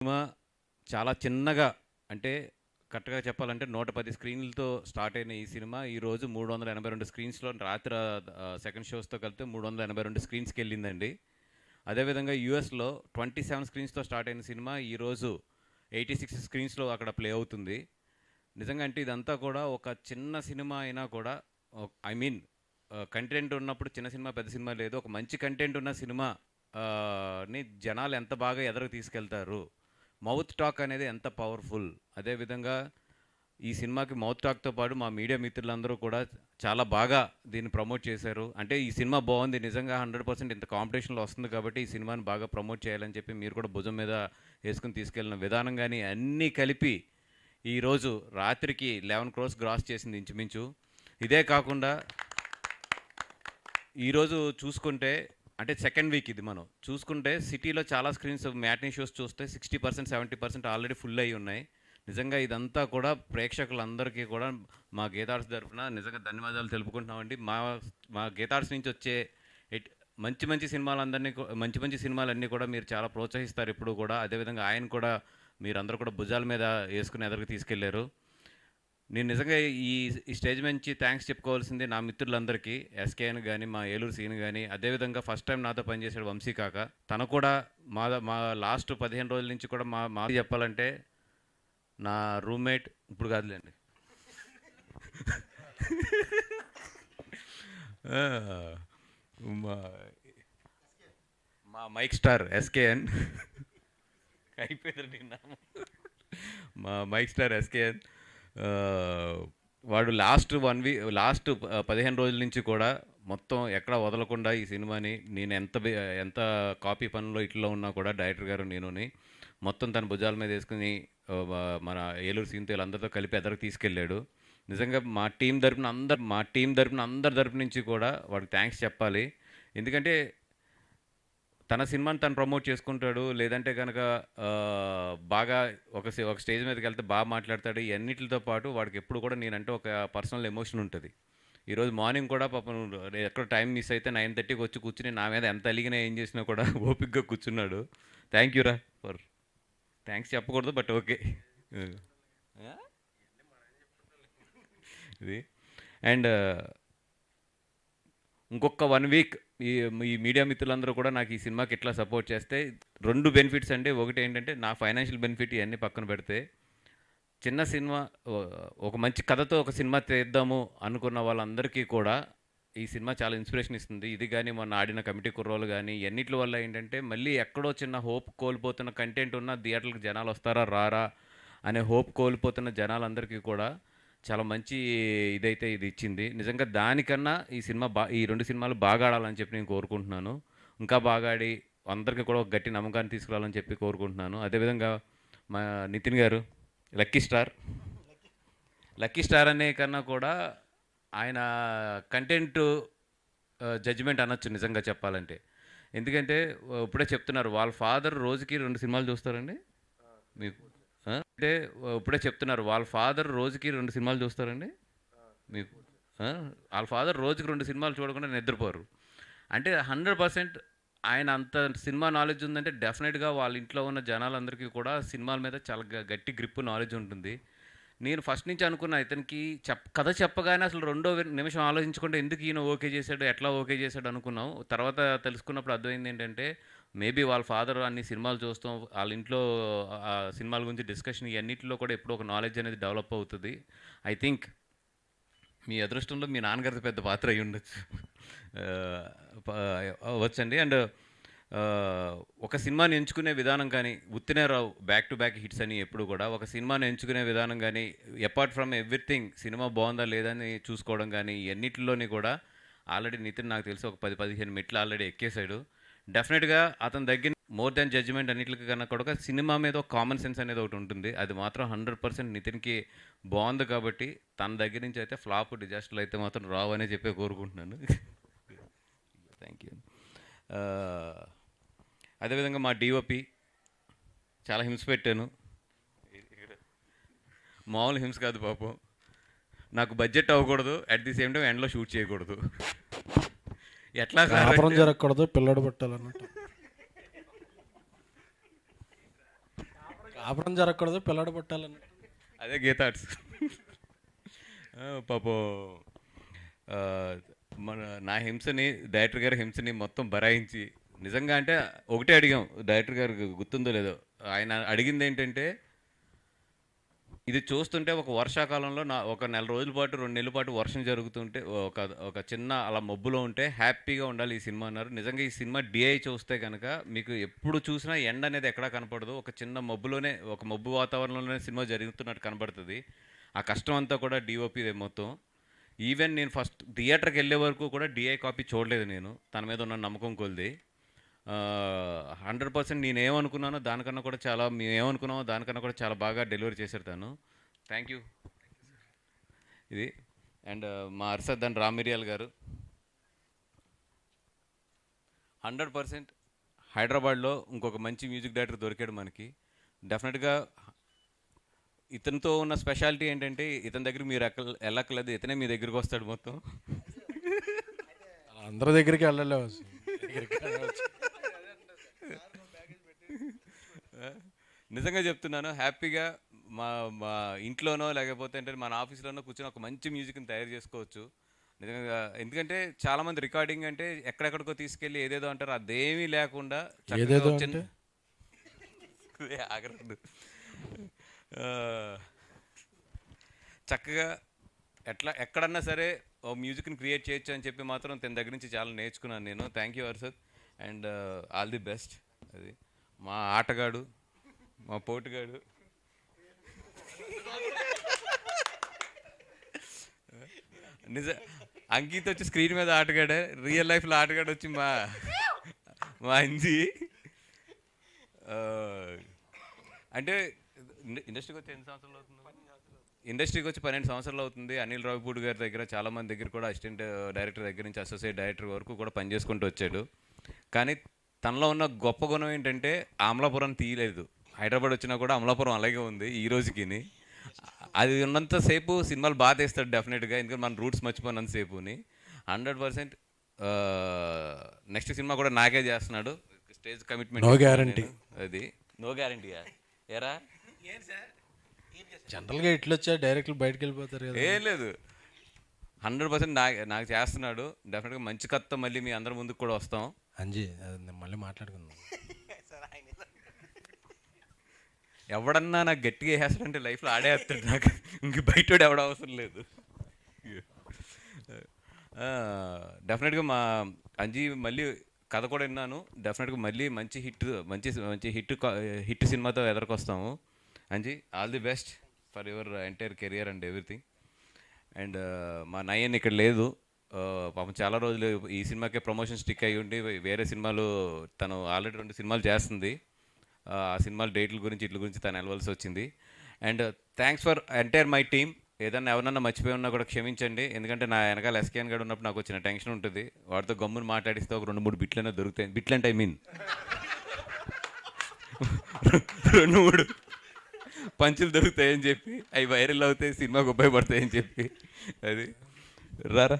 Cinema చాలా చిన్నగా అంటే కరెక్ట్‌గా చెప్పాలంటే 110 స్క్రీన్‌లతో స్టార్ట్ అయిన ఈ సినిమా ఈరోజు 382 స్క్రీన్స్‌లో రాత్రి సెకండ్ షోస్‌తో కలిపితే 382 స్క్రీన్స్‌కెళ్ళిందండి. అదేవిధంగా యూఎస్‌లో 27 స్క్రీన్స్‌తో స్టార్ట్ అయిన సినిమా ఈరోజు 86 స్క్రీన్స్‌లో అక్కడ ప్లే అవుతుంది. నిజంగా అంటే ఇదంతా కూడా ఒక చిన్న సినిమా అయినా కూడా ఐ మీన్ కంటెంట్ ఉన్నప్పుడు చిన్న సినిమా, పెద్ద సినిమా లేదు. ఒక మంచి కంటెంట్ ఉన్న సినిమా ని జనాలు ఎంత బాగా ఎదరకు తీసుకెళ్తారు. మౌత్ టాక్ అనేది ఎంత పవర్ఫుల్. అదేవిధంగా ఈ సినిమాకి మౌత్ టాక్‌తో పాటు మా మీడియా మిత్రులందరూ కూడా చాలా బాగా దీన్ని ప్రమోట్ చేశారు. అంటే ఈ సినిమా బావుంది. నిజంగా 100% ఇంత కాంపిటీషన్‌లో వస్తుంది కాబట్టి ఈ సినిమాని బాగా ప్రమోట్ చేయాలని చెప్పి మీరు కూడా భుజం మీద యేసుకొని తీసుకెళ్ళిన విధానం గాని అన్నీ కలిపి ఈరోజు రాత్రికి 11 క్రోర్స్ గ్రాస్ చేసింది ఇంచుమించు. ఇదే కాకుండా ఈరోజు చూసుకుంటే అంటే సెకండ్ వీక్ ఇది మనం చూసుకుంటే సిటీలో చాలా స్క్రీన్స్ మ్యాట్నీ షోస్ చూస్తే 60%, 70% ఆల్రెడీ ఫుల్ అయ్యి ఉన్నాయి. నిజంగా ఇదంతా కూడా ప్రేక్షకులందరికీ కూడా మా గీతార్స్ తరఫున నిజంగా ధన్యవాదాలు తెలుపుకుంటున్నామండి. మా మా గీతార్స్ నుంచి వచ్చే మంచి మంచి సినిమాలందరినీ మంచి మంచి సినిమాలన్నీ కూడా మీరు చాలా ప్రోత్సహిస్తారు ఎప్పుడు కూడా. అదేవిధంగా ఆయన కూడా మీరందరూ కూడా భుజాల మీద వేసుకుని ఎదరికి తీసుకెళ్లారు. నేను నిజంగా ఈ స్టేజ్ నుంచి థ్యాంక్స్ చెప్పుకోవాల్సింది నా మిత్రులందరికీ, ఎస్కేఎన్ కానీ, మా ఏలూరు సీన్ కానీ, అదేవిధంగా ఫస్ట్ టైం నాతో పనిచేశాడు వంశీ కాక. తను కూడా మా లాస్ట్ 15 రోజుల నుంచి కూడా మా చెప్పాలంటే నా రూమ్మేట్ ఇప్పుడు కాదులేండి. మా మా మైక్ స్టార్ ఎస్కేఎన్ అయిపోయింది నామం. మా మైక్ స్టార్ ఎస్కేఎన్ వాడు లాస్ట్ 15 రోజుల నుంచి కూడా మొత్తం ఎక్కడ వదలకుండా ఈ సినిమాని నేను ఎంత కాపీ పనుల్లో ఇట్లో ఉన్నా కూడా డైరెక్టర్ గారు నేనుని మొత్తం తన భుజాల మీద వేసుకుని మన ఏలూరు సీన్తో వీళ్ళందరితో కలిపి ఎదరికి తీసుకెళ్ళాడు. నిజంగా మా టీం తరపున అందరి తరపు నుంచి కూడా వాడికి థ్యాంక్స్ చెప్పాలి. ఎందుకంటే తన సినిమాని తను ప్రమోట్ చేసుకుంటాడు. లేదంటే కనుక బాగా ఒక స్టేజ్ మీదకి వెళ్తే బాగా మాట్లాడతాడు. ఇవన్నిటితో పాటు వాడికి ఎప్పుడు కూడా నేనంటే ఒక పర్సనల్ ఎమోషన్ ఉంటుంది. ఈరోజు మార్నింగ్ కూడా పాపం ఎక్కడ టైం మిస్ అయితే 9:30కి వచ్చి కూర్చుని నా మీద ఎంత అలిగినా ఏం చేసినా కూడా ఓపిక్గా కూర్చున్నాడు. థ్యాంక్ యూ రా ఫర్ థ్యాంక్స్ చెప్పకూడదు బట్ ఓకే ఇది. అండ్ ఇంకొక 1 వీక్ ఈ మీడియా మిత్రులందరూ కూడా నాకు ఈ సినిమాకి ఎట్లా సపోర్ట్ చేస్తే 2 బెనిఫిట్స్ అండి. ఒకటి ఏంటంటే నా ఫైనాన్షియల్ బెనిఫిట్ ఇవన్నీ పక్కన పెడితే చిన్న సినిమా ఒక మంచి కథతో ఒక సినిమా తీద్దాము అనుకున్న వాళ్ళందరికీ కూడా ఈ సినిమా చాలా ఇన్స్పిరేషన్ ఇస్తుంది. ఇది కానీ మొన్న ఆడిన కమిటీ కుర్రోలు కానీ ఎన్నిటి వల్ల ఏంటంటే మళ్ళీ ఎక్కడో చిన్న హోప్ కోల్పోతున్న కంటెంట్ ఉన్న థియేటర్లకు జనాలు వస్తారా రారా అనే హోప్ కోల్పోతున్న జనాలందరికీ కూడా చాలా మంచి ఇదైతే ఇది ఇచ్చింది. నిజంగా దానికన్నా ఈ 2 సినిమాలు బాగా ఆడాలని చెప్పి నేను కోరుకుంటున్నాను. ఇంకా బాగా ఆడి అందరికీ కూడా ఒక గట్టి నమ్మకాన్ని తీసుకురావాలని చెప్పి కోరుకుంటున్నాను. అదేవిధంగా మా నితిన్ గారు లక్కీ స్టార్ అనే కన్నా కూడా ఆయన కంటెంట్ జడ్జిమెంట్ అనొచ్చు నిజంగా చెప్పాలంటే. ఎందుకంటే ఇప్పుడే చెప్తున్నారు వాళ్ళ ఫాదర్ రోజుకి 2 సినిమాలు చూస్తారండి మీకు. అంటే ఇప్పుడే చెప్తున్నారు వాళ్ళ ఫాదర్ రోజుకి 2 సినిమాలు చూస్తారండి మీకు. వాళ్ళ ఫాదర్ రోజుకి 2 సినిమాలు చూడకుండా నిద్రపోరు. అంటే 100% ఆయన అంత సినిమా నాలెడ్జ్ ఉందంటే డెఫినెట్గా వాళ్ళ ఇంట్లో ఉన్న జనాలందరికీ కూడా సినిమాల మీద చాలా గట్టి గ్రిప్ నాలెడ్జ్ ఉంటుంది. నేను ఫస్ట్ నుంచి అనుకున్నా ఇతనికి కథ చెప్పగానే అసలు రెండో నిమిషం ఆలోచించకుండా ఎందుకు ఈయన ఓకే చేశాడు, ఎట్లా ఓకే చేశాడు అనుకున్నాం. తర్వాత తెలుసుకున్నప్పుడు అర్థమైంది ఏంటంటే మేబీ వాళ్ళ ఫాదర్ అన్ని సినిమాలు చూస్తాం, వాళ్ళ ఇంట్లో సినిమాల గురించి డిస్కషన్ ఇవన్నింటిలో కూడా ఎప్పుడో ఒక నాలెడ్జ్ అనేది డెవలప్ అవుతుంది. ఐ థింక్ మీ అదృష్టంలో మీ నాన్నగారిది పెద్ద పాత్ర అయి ఉండొచ్చు వచ్చండి. అండ్ ఒక సినిమాని ఎంచుకునే విధానం కానీ ఉత్తినే రావు బ్యాక్ టు బ్యాక్ హిట్స్ అని ఎప్పుడు కూడా ఒక సినిమాని ఎంచుకునే విధానం కానీ అపార్ట్ ఫ్రమ్ ఎవ్రీథింగ్ సినిమా బాగుందా లేదని చూసుకోవడం కానీ ఎన్నిటిలోని కూడా ఆల్రెడీ నితిన్ నాకు తెలిసి ఒక 10-15 మెట్లు ఆల్రెడీ ఎక్కేశాడు. డెఫినెట్గా అతని దగ్గర మోర్ దాన్ జడ్జిమెంట్ అన్నిటికీ కన్నా కూడా సినిమా మీద ఒక కామన్ సెన్స్ అనేది ఒకటి ఉంటుంది. అది మాత్రం 100% నితిన్కి బాగుంది కాబట్టి తన దగ్గర నుంచి అయితే ఫ్లాప్ డిజాస్టర్లు అయితే మాత్రం రావు అనే చెప్పి కోరుకుంటున్నాను. Thank you. అదేవిధంగా మా డిఓపి చాలా హింస పెట్టాను. మామూలు హింస కాదు పాపం. నాకు బడ్జెట్ అవ్వకూడదు, అట్ ది సేమ్ టైం ఎండ్లో షూట్ చేయకూడదు. ఎట్లా జరగకూడదు, పిల్లడు పెట్టాలన్నట్టు. కాపురం జరగకూడదు, పిల్లడు పుట్టాలని. అదే గీతార్ట్స్. పాపం మన నా హింసని, డైరెక్టర్ గారి హింసని మొత్తం బరాయించి, నిజంగా అంటే ఒకటే అడిగాం డైరెక్టర్ గారికి, గుర్తుందో లేదో, ఆయన అడిగింది ఏంటంటే, ఇది చూస్తుంటే ఒక వర్షాకాలంలో ఒక నెల రోజుల పాటు 2 నెలల పాటు వర్షం జరుగుతుంటే, ఒక ఒక చిన్న అలా మబ్బులో ఉంటే హ్యాపీగా ఉండాలి ఈ సినిమా అన్నారు. నిజంగా ఈ సినిమా డిఐ చూస్తే కనుక మీకు ఎప్పుడు చూసినా ఎండ అనేది ఎక్కడా కనపడదు. ఒక చిన్న మబ్బులోనే, ఒక మబ్బు వాతావరణంలోనే సినిమా జరుగుతున్నట్టు కనబడుతుంది. ఆ కష్టం అంతా కూడా డిఓపిదే మొత్తం. ఈవెన్ నేను ఫస్ట్ థియేటర్కి వెళ్ళే వరకు కూడా డిఐ కాపీ చూడలేదు నేను, తన మీద ఉన్న నమ్మకం కొలిది. 100% నేనేమనుకున్నానో దానికన్నా కూడా చాలా, మేము ఏమనుకున్నామో దానికన్నా కూడా చాలా బాగా డెలివరీ చేశారు తను. Thank you. ఇది అండ్ మా అర్షద్ రామిరియాల్ గారు 100% హైదరాబాద్లో ఇంకొక మంచి మ్యూజిక్ డైరెక్టర్ దొరికాడు మనకి. డెఫినెట్గా ఇతనితో ఉన్న స్పెషాలిటీ ఏంటంటే, ఇతని దగ్గర మీరు వెళ్ళక్కర్లేదు, ఇతనే మీ దగ్గరికి వస్తాడు మొత్తం. అందరి దగ్గరికి వెళ్ళలేవు. నిజంగా చెప్తున్నాను, హ్యాపీగా మా మా ఇంట్లోనో లేకపోతే అంటే మన ఆఫీస్లోనో కూర్చొని ఒక మంచి మ్యూజిక్ని తయారు చేసుకోవచ్చు నిజంగా. ఎందుకంటే చాలామంది రికార్డింగ్ అంటే ఎక్కడెక్కడికో తీసుకెళ్ళి ఏదేదో అంటారు, అదేమీ లేకుండా ఆగరదు, చక్కగా ఎక్కడన్నా సరే ఓ మ్యూజిక్ని క్రియేట్ చేయొచ్చు అని చెప్పి మాత్రం తన దగ్గర నుంచి చాలా నేర్చుకున్నాను నేను. Thank you Arshad and all the best. అది మా ఆటగాడు, మా పోటుగాడు. అంకిత్ వచ్చి స్క్రీన్ మీద ఆటగాడే, రియల్ లైఫ్లో ఆటగాడు వచ్చి మా అంజీ. అంటే ఇండస్ట్రీకి వచ్చి ఎన్ని సంవత్సరాలు అవుతుంది? ఇండస్ట్రీకి వచ్చి 12 సంవత్సరాలు అవుతుంది. అనిల్ రావిపూడి గారి దగ్గర, చాలామంది దగ్గర కూడా అసిస్టెంట్ డైరెక్టర్ దగ్గర నుంచి అసోసియేట్ డైరెక్టర్ వరకు కూడా పనిచేసుకుంటూ వచ్చాడు. కానీ తనలో ఉన్న గొప్ప గుణం ఏంటంటే అమలాపురం తీయలేదు. హైదరాబాద్ వచ్చినా కూడా అమలాపురం అలాగే ఉంది ఈ రోజుకి. అది ఉన్నంతసేపు సినిమాలు బాగా తీస్తాడు డెఫినెట్గా, ఎందుకంటే మన రూట్స్ మర్చిపోయినంతసేపుని. 100% నెక్స్ట్ సినిమా కూడా నాకే చేస్తున్నాడు. Stage commitment, no guarantee. అది నో గ్యారంటీయా ఏరా? జనరల్గా ఇట్లా వచ్చా డైరెక్ట్లు బయటకు వెళ్ళిపోతారు కదా. ఏం లేదు, 100% నాకు చేస్తున్నాడు. డెఫినెట్గా మంచి కథతో మళ్ళీ మీ అందరి ముందుకు కూడా వస్తాం. అంజీ మళ్ళీ మాట్లాడుకుందాం. ఎవడన్నా నాకు గట్టిగా వేస్తాడంటే లైఫ్లో ఆడేస్తాడు నాకు, ఇంక బయట ఎవడ అవసరం లేదు. డెఫినెట్గా మా అంజీ మళ్ళీ కథ కూడా విన్నాను. డెఫినెట్గా మళ్ళీ మంచి హిట్ సినిమాతో ఎదురుకొస్తాము. Anji all the best for your entire career and everything. And మా నయన్ ఇక్కడ లేదు పాపం, చాలా రోజులు ఈ సినిమాకే ప్రమోషన్ స్టిక్ అయ్యి ఉండి వేరే సినిమాలు తను ఆల్రెడీ 2 సినిమాలు చేస్తుంది. ఆ సినిమాల డేట్ల గురించి ఇట్ల గురించి తను వెళ్ళవలసి వచ్చింది. And thanks for entire my team. ఏదన్నా ఎవరన్నా మర్చిపోయి ఉన్నా కూడా క్షమించండి, ఎందుకంటే నా వెనకాల ఎస్కేఎన్ గడు ఉన్నప్పుడు నాకు వచ్చిన టెన్షన్ ఉంటుంది. వాడితో గమ్మును మాట్లాడిస్తే ఒక 2-3 బిట్లైనా దొరుకుతాయి. బిట్లంటే ఐ మీన్ 2-3 పంచులు దొరుకుతాయని చెప్పి, అవి వైరల్ అవుతాయి, సినిమాకు ఉపయోగపడతాయని చెప్పి. అది రారా.